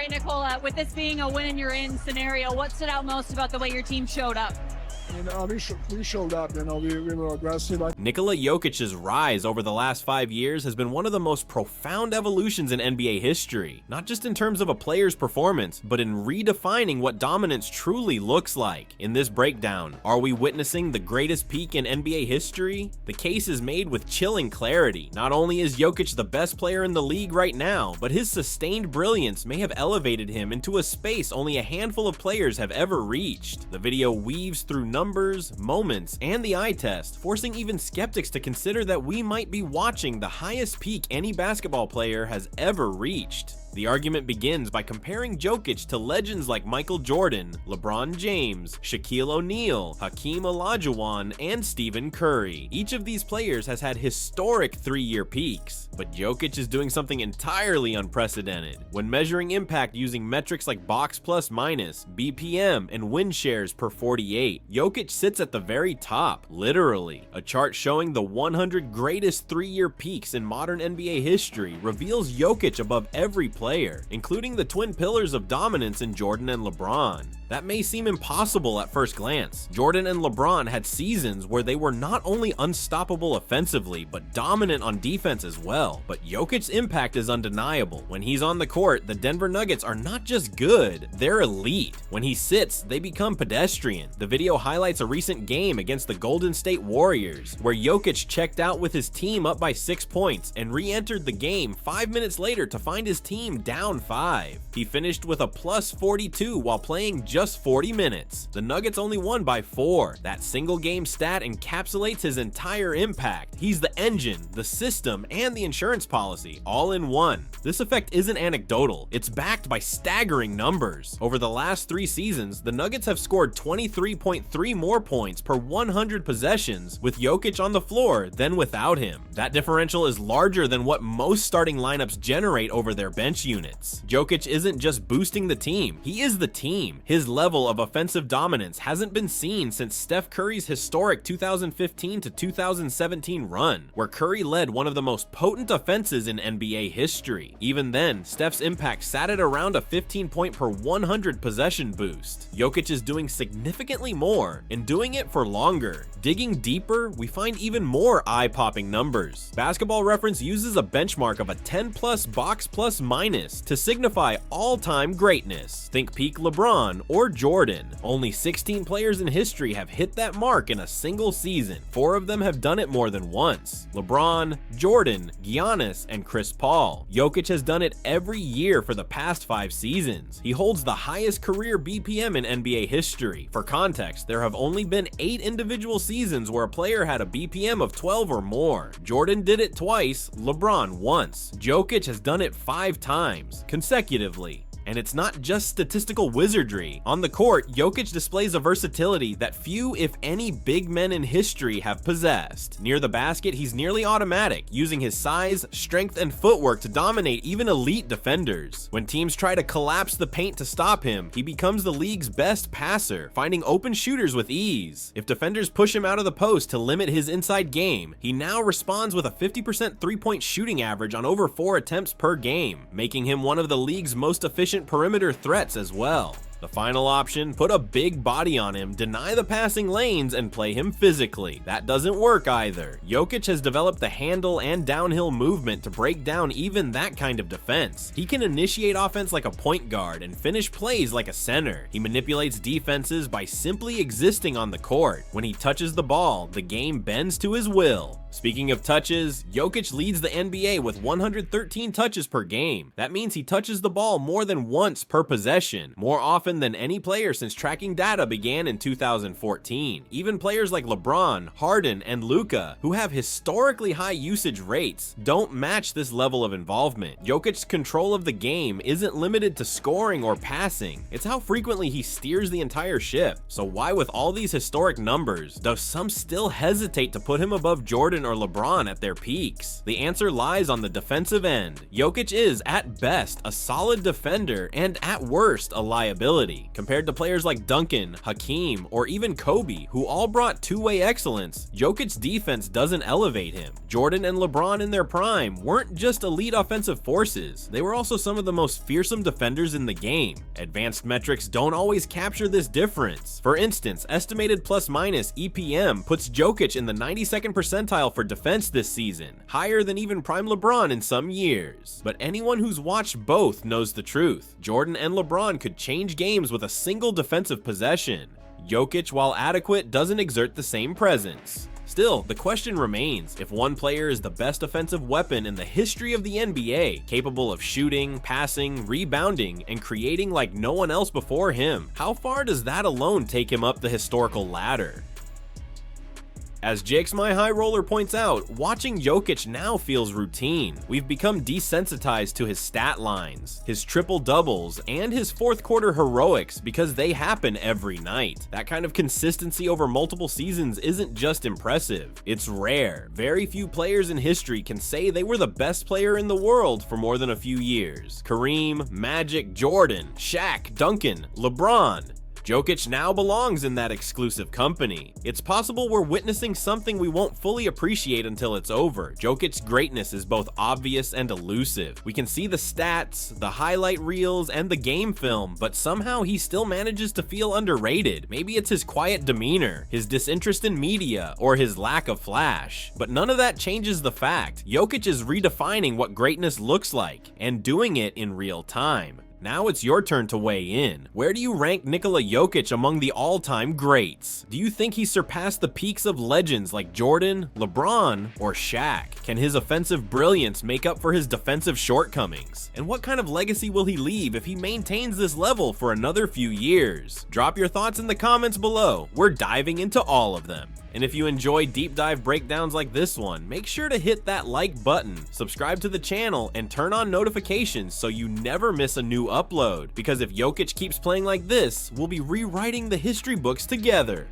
right, Nikola, with this being a win and you're in scenario, what stood out most about the way your team showed up? We showed up, we were aggressive. Nikola Jokic's rise over the last 5 years has been one of the most profound evolutions in NBA history, not just in terms of a player's performance, but in redefining what dominance truly looks like. In this breakdown, are we witnessing the greatest peak in NBA history? The case is made with chilling clarity. Not only is Jokic the best player in the league right now, but his sustained brilliance may have elevated him into a space only a handful of players have ever reached. The video weaves through numbers, moments, and the eye test, forcing even skeptics to consider that we might be watching the highest peak any basketball player has ever reached. The argument begins by comparing Jokic to legends like Michael Jordan, LeBron James, Shaquille O'Neal, Hakeem Olajuwon, and Stephen Curry. Each of these players has had historic 3-year peaks, but Jokic is doing something entirely unprecedented. When measuring impact using metrics like box plus minus, BPM, and win shares per 48, Jokic sits at the very top, literally. A chart showing the 100 greatest 3-year peaks in modern NBA history reveals Jokic above every player, including the twin pillars of dominance in Jordan and LeBron. That may seem impossible at first glance. Jordan and LeBron had seasons where they were not only unstoppable offensively, but dominant on defense as well. But Jokic's impact is undeniable. When he's on the court, the Denver Nuggets are not just good, they're elite. When he sits, they become pedestrian. The video highlights a recent game against the Golden State Warriors, where Jokic checked out with his team up by 6 points and re-entered the game 5 minutes later to find his team down 5. He finished with a plus 42 while playing just 40 minutes. The Nuggets only won by 4. That single game stat encapsulates his entire impact. He's the engine, the system, and the insurance policy, all in one. This effect isn't anecdotal, it's backed by staggering numbers. Over the last 3 seasons, the Nuggets have scored 23.3 more points per 100 possessions with Jokic on the floor than without him. That differential is larger than what most starting lineups generate over their bench units. Jokic isn't just boosting the team, he is the team. His level of offensive dominance hasn't been seen since Steph Curry's historic 2015 to 2017 run, where Curry led one of the most potent offenses in NBA history. Even then, Steph's impact sat at around a 15 point per 100 possession boost. Jokic is doing significantly more and doing it for longer. Digging deeper, we find even more eye-popping numbers. Basketball Reference uses a benchmark of a 10 plus box plus minus to signify all-time greatness. Think peak LeBron or Jordan. Only 16 players in history have hit that mark in a single season. 4 of them have done it more than once: LeBron, Jordan, Giannis, and Chris Paul. Jokic has done it every year for the past 5 seasons. He holds the highest career BPM in NBA history. For context, there have only been 8 individual seasons where a player had a BPM of 12 or more. Jordan did it twice, LeBron once. Jokic has done it 5 times, consecutively. And it's not just statistical wizardry. On the court, Jokic displays a versatility that few, if any, big men in history have possessed. Near the basket, he's nearly automatic, using his size, strength, and footwork to dominate even elite defenders. When teams try to collapse the paint to stop him, he becomes the league's best passer, finding open shooters with ease. If defenders push him out of the post to limit his inside game, he now responds with a 50% three-point shooting average on over 4 attempts per game, making him one of the league's most efficient perimeter threats as well. The final option, put a big body on him, deny the passing lanes, and play him physically. That doesn't work either. Jokic has developed the handle and downhill movement to break down even that kind of defense. He can initiate offense like a point guard and finish plays like a center. He manipulates defenses by simply existing on the court. When he touches the ball, the game bends to his will. Speaking of touches, Jokic leads the NBA with 113 touches per game. That means he touches the ball more than once per possession, more often than any player since tracking data began in 2014. Even players like LeBron, Harden, and Luka, who have historically high usage rates, don't match this level of involvement. Jokic's control of the game isn't limited to scoring or passing, it's how frequently he steers the entire ship. So why, with all these historic numbers, does some still hesitate to put him above Jordan Jordan or LeBron at their peaks? The answer lies on the defensive end. Jokić is, at best, a solid defender and at worst, a liability. Compared to players like Duncan, Hakeem, or even Kobe, who all brought two-way excellence, Jokic's defense doesn't elevate him. Jordan and LeBron in their prime weren't just elite offensive forces, they were also some of the most fearsome defenders in the game. Advanced metrics don't always capture this difference. For instance, estimated plus-minus EPM puts Jokić in the 92nd percentile for defense this season, higher than even prime LeBron in some years. But anyone who's watched both knows the truth. Jordan and LeBron could change games with a single defensive possession. Jokić, while adequate, doesn't exert the same presence. Still, the question remains, if one player is the best offensive weapon in the history of the NBA, capable of shooting, passing, rebounding, and creating like no one else before him, how far does that alone take him up the historical ladder? As Jake's My High Roller points out, watching Jokić now feels routine. We've become desensitized to his stat lines, his triple-doubles, and his fourth quarter heroics because they happen every night. That kind of consistency over multiple seasons isn't just impressive, it's rare. Very few players in history can say they were the best player in the world for more than a few years. Kareem, Magic, Jordan, Shaq, Duncan, LeBron. Jokić now belongs in that exclusive company. It's possible we're witnessing something we won't fully appreciate until it's over. Jokic's greatness is both obvious and elusive. We can see the stats, the highlight reels, and the game film, but somehow he still manages to feel underrated. Maybe it's his quiet demeanor, his disinterest in media, or his lack of flash. But none of that changes the fact Jokić is redefining what greatness looks like, and doing it in real time. Now it's your turn to weigh in. Where do you rank Nikola Jokić among the all-time greats? Do you think he surpassed the peaks of legends like Jordan, LeBron, or Shaq? Can his offensive brilliance make up for his defensive shortcomings? And what kind of legacy will he leave if he maintains this level for another few years? Drop your thoughts in the comments below. We're diving into all of them. And if you enjoy deep dive breakdowns like this one, make sure to hit that like button, subscribe to the channel, and turn on notifications so you never miss a new upload. Because if Jokić keeps playing like this, we'll be rewriting the history books together.